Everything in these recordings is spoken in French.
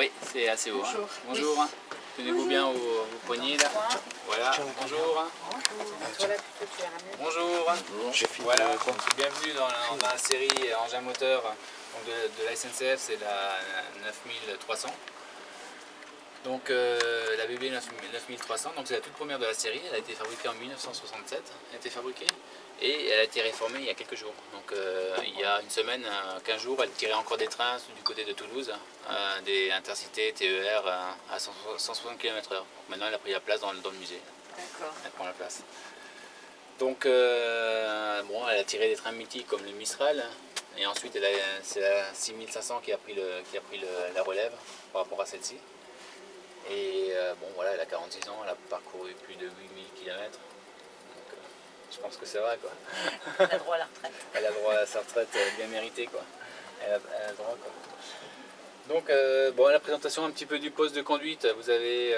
Oui, c'est assez haut. Bonjour. Hein. Bonjour. Tenez-vous bien aux poignets là. Voilà. Bonjour. Bonjour. Voilà. Bienvenue dans la série engin moteur de la SNCF, c'est la 9300. Donc la BB 9300, donc c'est la toute première de la série. Elle a été fabriquée en 1967. Elle a été fabriquée et elle a été réformée il y a quelques jours. Donc il y a une semaine, 15 jours, elle tirait encore des trains du côté de Toulouse, des intercités, TER à 160 km/h. Donc maintenant elle a pris la place dans le musée. D'accord. Elle prend la place. Donc bon, elle a tiré des trains mythiques comme le Mistral. Et ensuite c'est la 6500 qui a pris la relève par rapport à celle-ci. Et bon voilà, elle a 46 ans, elle a parcouru plus de 8000 km. Donc je pense que c'est vrai quoi. Elle a droit à la retraite. Elle a droit à sa retraite bien méritée quoi. Elle a droit quoi. Donc bon, la présentation un petit peu du poste de conduite, vous avez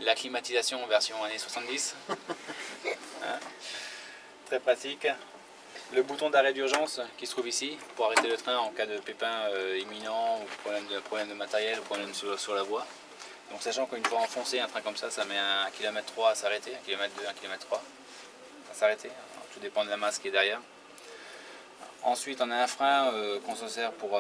la climatisation version années 70. Hein, très pratique. Le bouton d'arrêt d'urgence qui se trouve ici pour arrêter le train en cas de pépin imminent ou problème de matériel ou problème sur la voie. Donc sachant qu'une fois enfoncé un train comme ça met 1,3 km à s'arrêter, 1,2 km, 1,3 km à s'arrêter. Tout dépend de la masse qui est derrière. Ensuite on a un frein qu'on se sert pour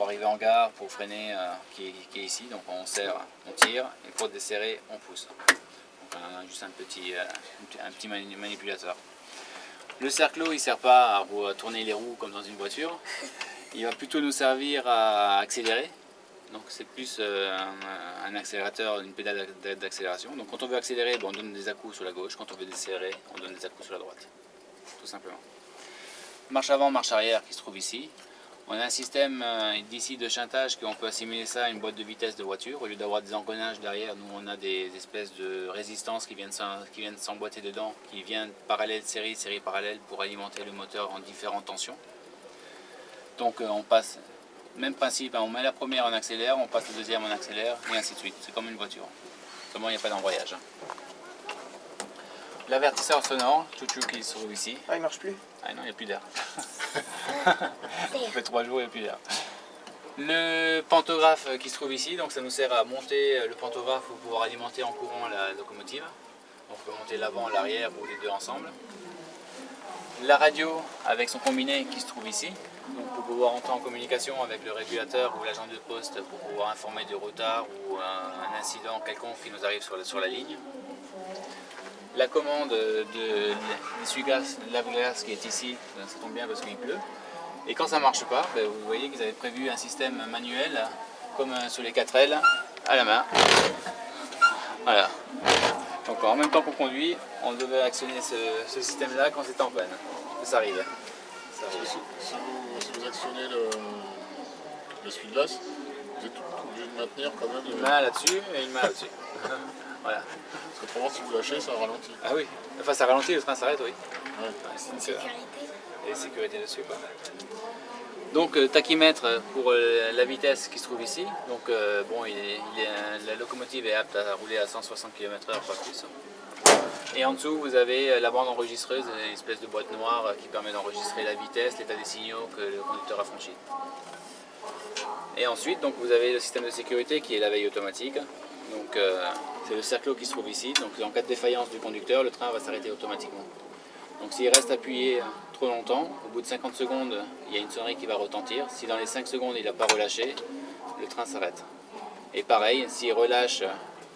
arriver en gare, pour freiner qui est ici. Donc on serre, on tire et pour desserrer on pousse. Donc on a juste un petit manipulateur. Le cerclo, il ne sert pas à tourner les roues comme dans une voiture, il va plutôt nous servir à accélérer. Donc c'est plus un accélérateur, une pédale d'accélération. Donc quand on veut accélérer, on donne des à-coups sur la gauche, quand on veut décélérer, on donne des à-coups sur la droite, tout simplement. Marche avant, marche arrière qui se trouve ici. On a un système d'ici de chantage qu'on peut assimiler ça à une boîte de vitesse de voiture. Au lieu d'avoir des engrenages derrière, nous on a des espèces de résistances qui viennent s'emboîter dedans, qui viennent parallèle série parallèle pour alimenter le moteur en différentes tensions. Donc on passe, même principe, on met la première, on accélère, on passe la deuxième, on accélère, et ainsi de suite. C'est comme une voiture, seulement il n'y a pas d'embrayage. L'avertisseur sonore, chouchou qui se trouve ici. Ah, il marche plus? Ah non, il n'y a plus d'air. Ça fait 3 jours, il n'y a plus d'air. Le pantographe qui se trouve ici, donc ça nous sert à monter le pantographe pour pouvoir alimenter en courant la locomotive. Donc on peut monter l'avant, l'arrière ou les deux ensemble. La radio avec son combiné qui se trouve ici, donc pour pouvoir entrer en communication avec le régulateur ou l'agent de poste pour pouvoir informer du retard ou un incident quelconque qui nous arrive sur la ligne. La commande de l'essuie-glace, lave-glace qui est ici, ça tombe bien parce qu'il pleut. Et quand ça ne marche pas, vous voyez qu'ils avaient prévu un système manuel, comme sur les 4L, à la main. Voilà. Donc en même temps qu'on conduit, on devait actionner ce système-là quand c'est en panne. Ça arrive. Si vous actionnez l'essuie-glace, vous êtes obligé de maintenir quand même... Une main là-dessus et une main là-dessus. Voilà. Parce qu'autrement, si vous lâchez, ça ralentit. Ah oui, enfin ça ralentit, le train s'arrête, oui. Ouais. C'est une sécurité. Et sécurité dessus, quoi. Donc tachymètre pour la vitesse qui se trouve ici. Donc bon, la locomotive est apte à rouler à 160 km/h, pas plus. Et en dessous, vous avez la bande enregistreuse, une espèce de boîte noire qui permet d'enregistrer la vitesse, l'état des signaux que le conducteur a franchi. Et ensuite, donc, vous avez le système de sécurité qui est la veille automatique. Donc c'est le cerclo qui se trouve ici. Donc en cas de défaillance du conducteur, le train va s'arrêter automatiquement. Donc s'il reste appuyé trop longtemps, au bout de 50 secondes, il y a une sonnerie qui va retentir. Si dans les 5 secondes il n'a pas relâché, le train s'arrête. Et pareil, s'il relâche,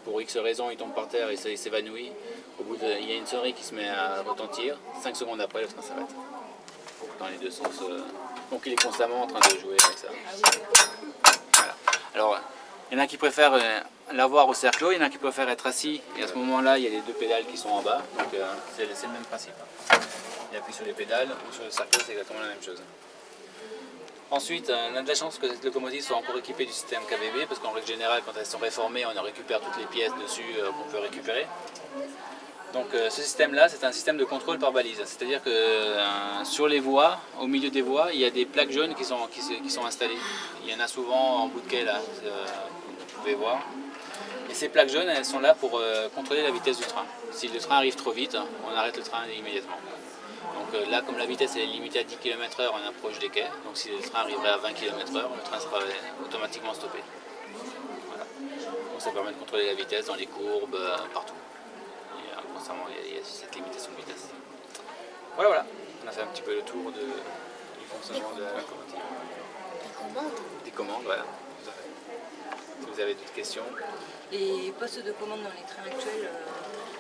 pour X raison, il tombe par terre et il s'évanouit, il y a une sonnerie qui se met à retentir. 5 secondes après, le train s'arrête. Dans les deux sens. Donc il est constamment en train de jouer avec ça. Voilà. Alors, il y en a qui préfèrent l'avoir au cerclo, il y en a qui préfèrent être assis, et à ce moment-là, il y a les deux pédales qui sont en bas, donc c'est le même principe. Il appuie sur les pédales ou sur le cerclo, c'est exactement la même chose. Ensuite, on a de la chance que cette locomotive soit encore équipée du système KVB, parce qu'en règle générale, quand elles sont réformées, on en récupère toutes les pièces dessus qu'on peut récupérer. Donc ce système-là, c'est un système de contrôle par balise, c'est-à-dire que sur les voies, au milieu des voies, il y a des plaques jaunes qui sont installées. Il y en a souvent en bout de quai, là, vous pouvez voir. Et ces plaques jaunes, elles sont là pour contrôler la vitesse du train. Si le train arrive trop vite, on arrête le train immédiatement. Donc là, comme la vitesse est limitée à 10 km/h, on approche des quais. Donc si le train arriverait à 20 km/h, le train sera automatiquement stoppé. Voilà. Donc ça permet de contrôler la vitesse dans les courbes, partout. Et, constamment, il y a cette limitation de vitesse. Voilà, voilà. On a fait un petit peu le tour du fonctionnement de la locomotive. Des commandes, voilà. Tout à fait. Si vous avez d'autres questions. Les postes de commande dans les trains actuels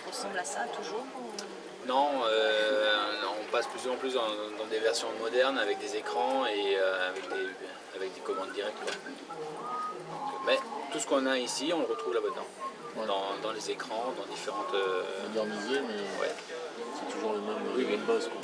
ressemblent à ça toujours Non, on passe plus en plus dans des versions modernes avec des écrans et avec des commandes directes. Mais tout ce qu'on a ici, on le retrouve là-dedans. Ouais. Dans les écrans, dans différentes... Modernisé, mais ouais. c'est toujours les mêmes, Oui, les mêmes bases, quoi.